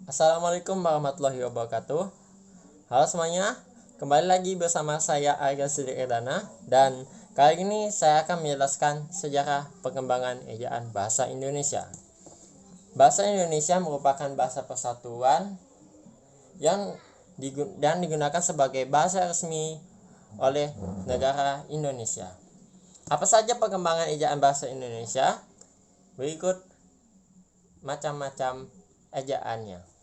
Assalamualaikum warahmatullahi wabarakatuh. Halo semuanya, kembali lagi bersama saya Arya Sidikirdana, dan kali ini saya akan menjelaskan sejarah perkembangan ejaan bahasa Indonesia. Bahasa Indonesia merupakan bahasa persatuan yang digunakan sebagai bahasa resmi oleh negara Indonesia. Apa saja perkembangan ejaan bahasa Indonesia? Berikut macam-macam ejaannya.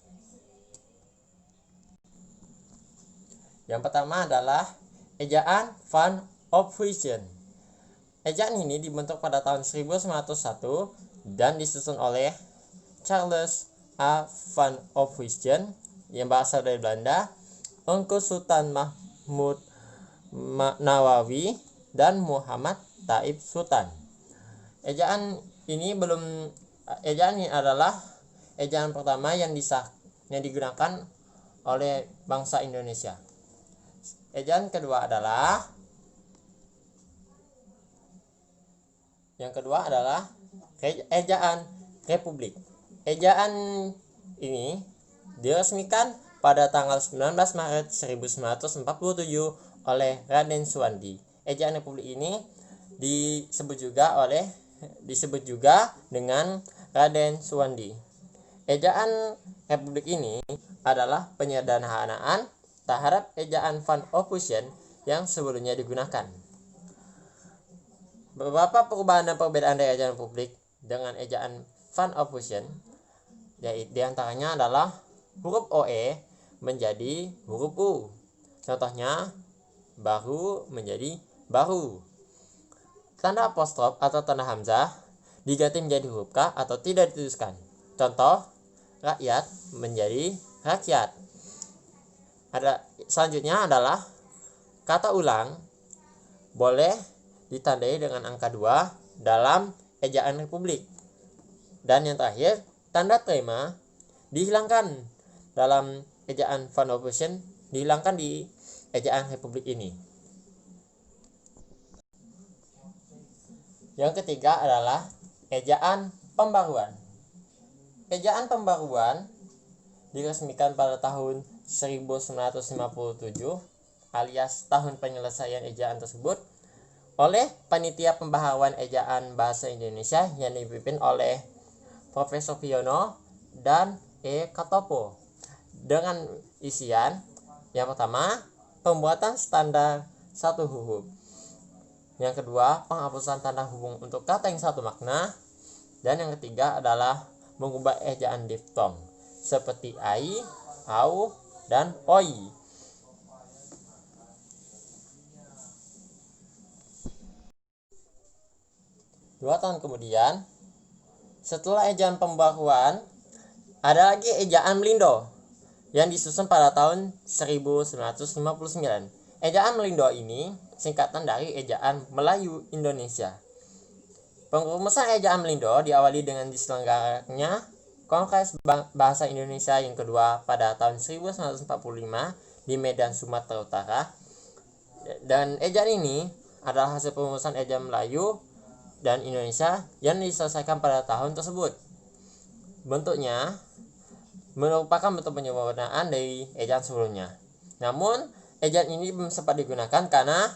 Yang pertama adalah ejaan Van Ophuijsen. Ejaan ini dibentuk pada tahun 1901 dan disusun oleh Charles A. Van Ophuijsen yang berasal dari Belanda, Engku Sultan Mahmud Nawawi, dan Muhammad Taib Sultan. Ejaan ini adalah ejaan pertama yang digunakan oleh bangsa Indonesia. Ejaan kedua adalah ejaan Republik. Ejaan ini diresmikan pada tanggal 19 Maret 1947 oleh Raden Suwandi. Ejaan Republik ini disebut juga dengan Raden Suwandi. Ejaan Republik ini adalah penyederhanaan terhadap ejaan Van Ophuijsen yang sebelumnya digunakan. Beberapa perubahan dan perbedaan dari ejaan Republik dengan ejaan Van Ophuijsen di antaranya adalah huruf OE menjadi huruf U. Contohnya, baru menjadi baru. Tanda apostrof atau tanda hamzah diganti menjadi huruf K atau tidak dituliskan. Contoh, rakyat menjadi rakyat. Selanjutnya adalah kata ulang boleh ditandai dengan angka 2 dalam ejaan Republik. Dan yang terakhir, tanda terima dihilangkan dalam ejaan Van Ophuijsen, dihilangkan di ejaan Republik ini. Yang ketiga adalah ejaan pembaruan. Ejaan pembaruan diresmikan pada tahun 1957 alias tahun penyelesaian ejaan tersebut oleh Panitia Pembaharuan Ejaan Bahasa Indonesia yang dipimpin oleh Profesor Piono dan E. Katopo, dengan isian yang pertama, pembuatan standar satu huruf. Yang kedua, penghapusan tanda hubung untuk kata yang satu makna. Dan yang ketiga adalah mengubah ejaan diftong seperti ai, au, dan oi. Dua tahun kemudian, setelah ejaan pembaruan, ada lagi ejaan Melindo yang disusun pada tahun 1959. Ejaan Melindo ini singkatan dari ejaan Melayu Indonesia. Pengrumusan ejaan Melindo diawali dengan diselenggaranya Kongres Bahasa Indonesia yang kedua pada tahun 1945 di Medan, Sumatera Utara. Dan ejaan ini adalah hasil perumusan ejaan Melayu dan Indonesia yang diselesaikan pada tahun tersebut. Bentuknya merupakan bentuk penyempurnaan dari ejaan sebelumnya. Namun, ejaan ini belum sempat digunakan karena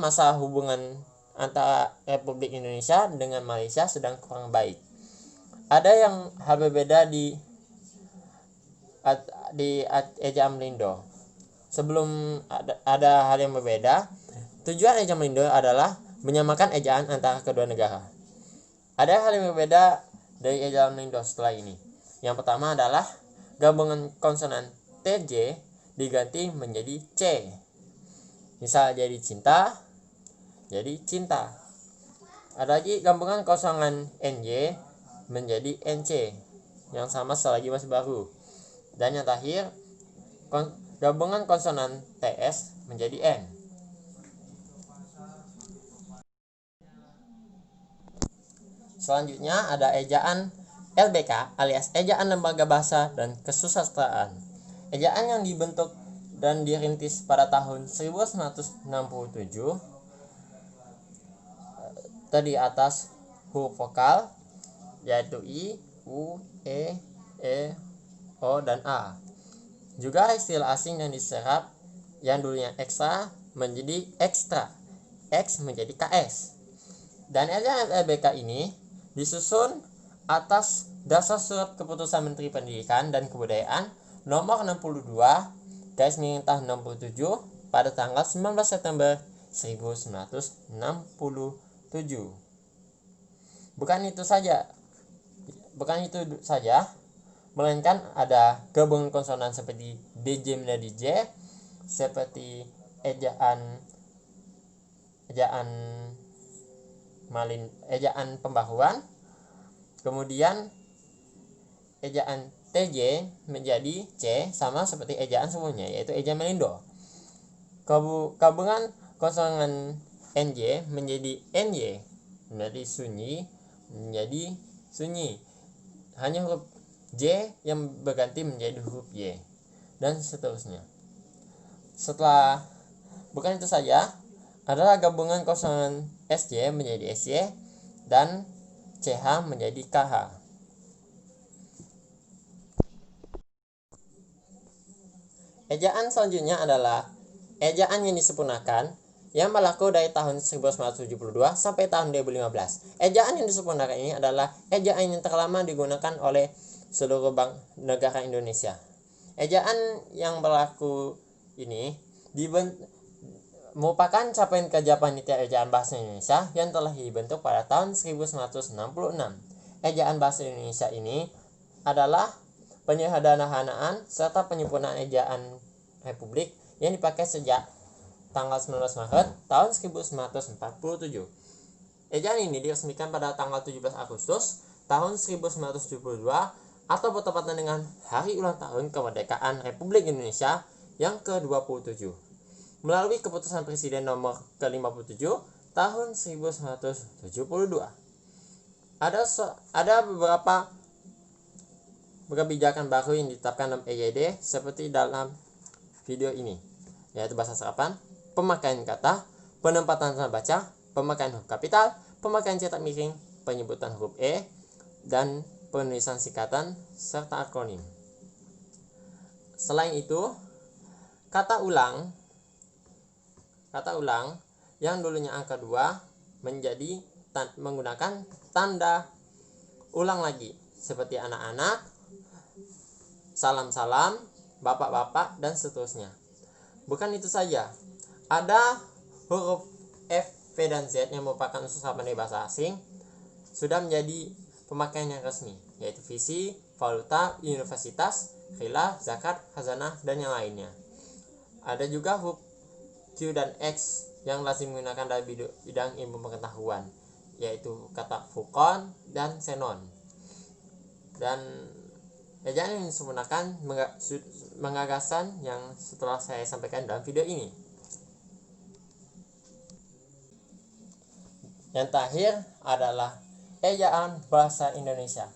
masa hubungan antara Republik Indonesia dengan Malaysia sedang kurang baik. Ada yang hal berbeda di ejaan Melindo. Sebelum ada hal yang berbeda, tujuan ejaan Melindo adalah menyamakan ejaan antara kedua negara. Ada hal yang berbeda dari ejaan Melindo setelah ini. Yang pertama adalah gabungan konsonan TJ diganti menjadi C. Misal jadi cinta, jadi cinta. Ada lagi gabungan kosongan NJ menjadi NC yang sama selagi masih baru. Dan yang terakhir, gabungan konsonan TS menjadi N. Selanjutnya ada ejaan LBK alias ejaan Lembaga Bahasa dan Kesusastraan. Ejaan yang dibentuk dan dirintis pada tahun 1967 tadi atas huruf vokal yaitu I, U, E, E, O, dan A. Juga istilah asing yang diserap yang dulunya ekstra menjadi ekstra, X menjadi KS. Dan ejaan LBK ini disusun atas dasar surat keputusan Menteri Pendidikan dan Kebudayaan nomor 62/67 pada tanggal 19 September 1967. Bukan itu saja, melainkan ada gabungan konsonan seperti DJ menjadi J, seperti ejaan pembahuan, kemudian ejaan TJ menjadi C sama seperti ejaan sebelumnya, yaitu ejaan melindo. Gabungan konsonan NJ menjadi NY menjadi sunyi menjadi sunyi. Hanya huruf J yang berganti menjadi huruf Y, dan seterusnya. Bukan itu saja, adalah gabungan konsonan SJ menjadi SY dan CH menjadi KH. Ejaan selanjutnya adalah ejaan yang disempurnakan yang berlaku dari tahun 1972 sampai tahun 2015. Ejaan yang disempurnakan ini adalah ejaan yang terlama digunakan oleh seluruh bank negara Indonesia. Ejaan yang berlaku ini merupakan capaian kerja Panitia Ejaan Bahasa Indonesia yang telah dibentuk pada tahun 1966. Ejaan Bahasa Indonesia ini adalah penyederhanaan serta penyempurnaan ejaan Republik yang dipakai sejak tanggal 19 Maret tahun 1947. Ejaan ini diresmikan pada tanggal 17 Agustus tahun 1972 atau bertepatan dengan hari ulang tahun kemerdekaan Republik Indonesia yang ke-27 melalui keputusan Presiden nomor ke-57 tahun 1972. Ada beberapa kebijakan baru yang ditetapkan dalam EYD seperti dalam video ini, yaitu bahasa serapan, pemakaian kata, penempatan tanda baca, pemakaian huruf kapital, pemakaian cetak miring, penyebutan huruf E, dan penulisan singkatan serta akronim. Selain itu, kata ulang yang dulunya angka 2 menjadi menggunakan tanda ulang lagi, seperti anak-anak, salam-salam, bapak-bapak, dan seterusnya. Bukan itu saja, ada huruf F, V, dan Z yang merupakan unsur serapan dari bahasa asing sudah menjadi pemakaian yang resmi, yaitu visi, valuta, universitas, khilaf, zakat, khazanah, dan yang lainnya. Ada juga huruf Q dan X yang lazim menggunakan dalam bidang ilmu pengetahuan, yaitu kata fukon dan senon. Dan ejaan yang disempurnakan menggagasan yang setelah saya sampaikan dalam video ini. Yang terakhir adalah ejaan bahasa Indonesia.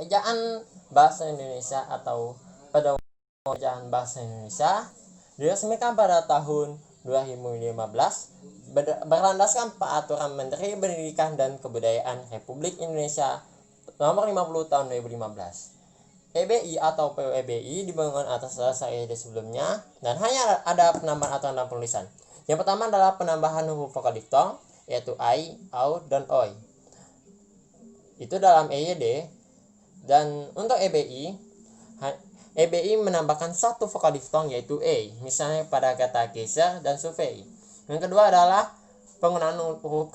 Ejaan bahasa Indonesia atau pedoman ejaan bahasa Indonesia diresmikan pada tahun 2015 berlandaskan Peraturan Menteri Pendidikan dan Kebudayaan Republik Indonesia nomor 50 tahun 2015. EBI atau PUEBI dibangun atas dasar EYD sebelumnya dan hanya ada penambahan aturan dalam penulisan. Yang pertama adalah penambahan huruf vokal diftong, yaitu ai, au, dan oi. Itu dalam EYD. Dan untuk EBI menambahkan satu vokal diftong, yaitu e, misalnya pada kata geser dan survei. Yang kedua adalah penggunaan huruf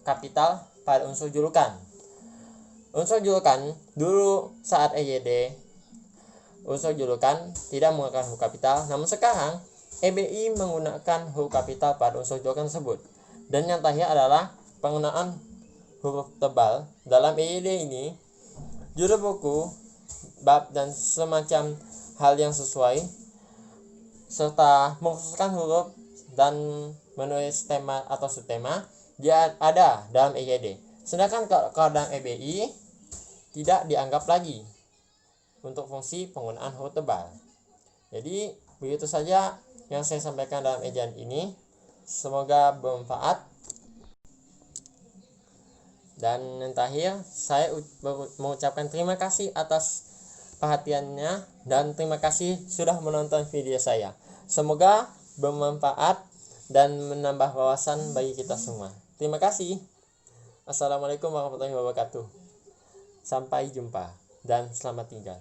kapital pada unsur julukan. Unsur julukan dulu saat EYD, unsur julukan tidak menggunakan huruf kapital, namun sekarang EBI menggunakan huruf kapital pada unsur julukan tersebut. Dan yang terakhir adalah penggunaan huruf tebal. Dalam EYD ini, judul buku, bab, dan semacam hal yang sesuai, serta mengkhususkan huruf dan menulis tema atau subtema, dia ada dalam EYD. Sedangkan kalau dalam EBI tidak dianggap lagi untuk fungsi penggunaan huruf tebal. Jadi begitu saja yang saya sampaikan dalam ejaan ini. Semoga bermanfaat. Dan yang terakhir, saya mengucapkan terima kasih atas perhatiannya dan terima kasih sudah menonton video saya. Semoga bermanfaat dan menambah wawasan bagi kita semua. Terima kasih. Assalamualaikum warahmatullahi wabarakatuh. Sampai jumpa dan selamat tinggal.